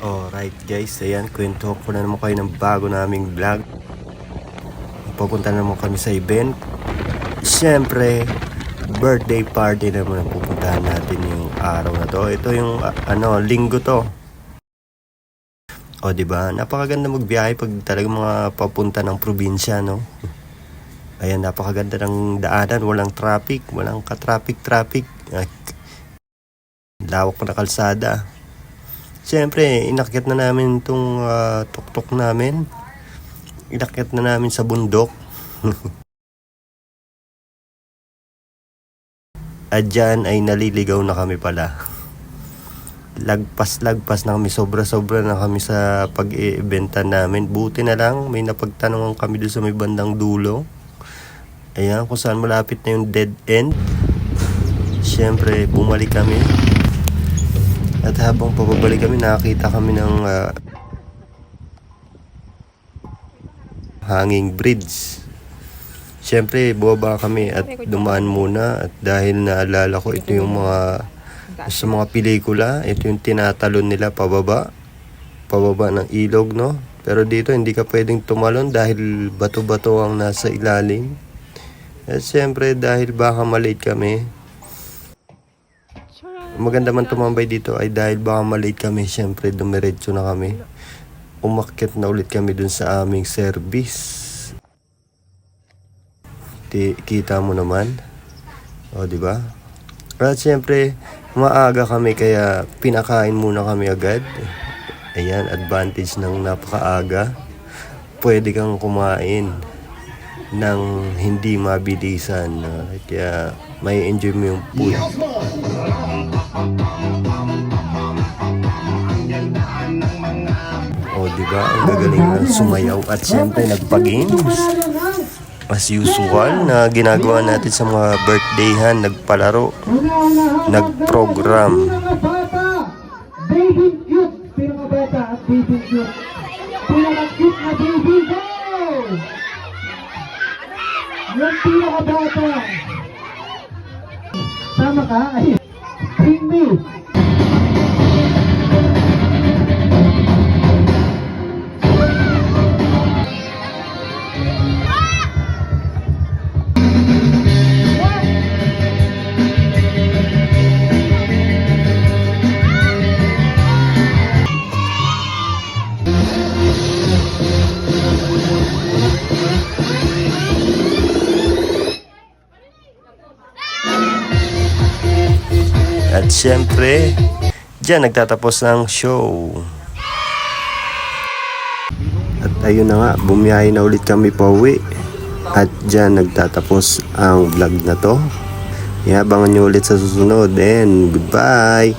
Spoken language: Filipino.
Alright guys, ayan, kwento ko na naman kayo ng bago naming vlog. Pupunta naman kami sa event. Siyempre, birthday party naman ang pupuntahan natin yung araw na to. Ito yung linggo to. O diba, napakaganda magbiyahe pag talagang mga papunta ng probinsya, no? Ayan, napakaganda ng daanan, walang traffic, walang ka-traffic. Lawak pa na kalsada. Siyempre, inakyat na namin itong tuktok namin. Inakyat na namin sa bundok. At dyan ay naliligaw na kami pala. Lagpas na kami, sobra na kami sa pag-iibenta namin. Buti na lang, may napagtanungan kami doon sa may bandang dulo. Ayan, kung saan malapit na yung dead end. Siyempre, bumalik kami. At habang pababalik kami, nakakita kami ng hanging bridge. Siyempre, bumaba kami at dumaan muna. At dahil naalala ko, ito yung sa mga pelikula, ito yung tinatalon nila pababa ng ilog, no? Pero dito, hindi ka pwedeng tumalon dahil bato-bato ang nasa ilalim. At siyempre, dahil baka malate kami, maganda man tumambay dito ay dahil baka malate kami, syempre dumiretso na kami. Umakyat na ulit kami dun sa aming service. Kita mo naman. O, di ba? At syempre, maaga kami kaya pinakain muna kami agad. Ayan, advantage ng napakaaga. Pwede kang kumain ng hindi mabilisan. Kaya may enjoy mo yung food. O diba, ang gagaling na sumayaw at siyempre nagpa-games. As usual na ginagawa natin sa mga birthdayhan, nagpalaro, nagprogram. Baby cute, pinakabata at baby cute. Pinaka-cute na baby, go! Yung pinakabata. Tama ka? Ay, bring me. At syempre, dyan nagtatapos ang show. At ayun na nga, bumiyahe na ulit kami pauwi. At dyan nagtatapos ang vlog na to. Iabangan nyo ulit sa susunod and goodbye!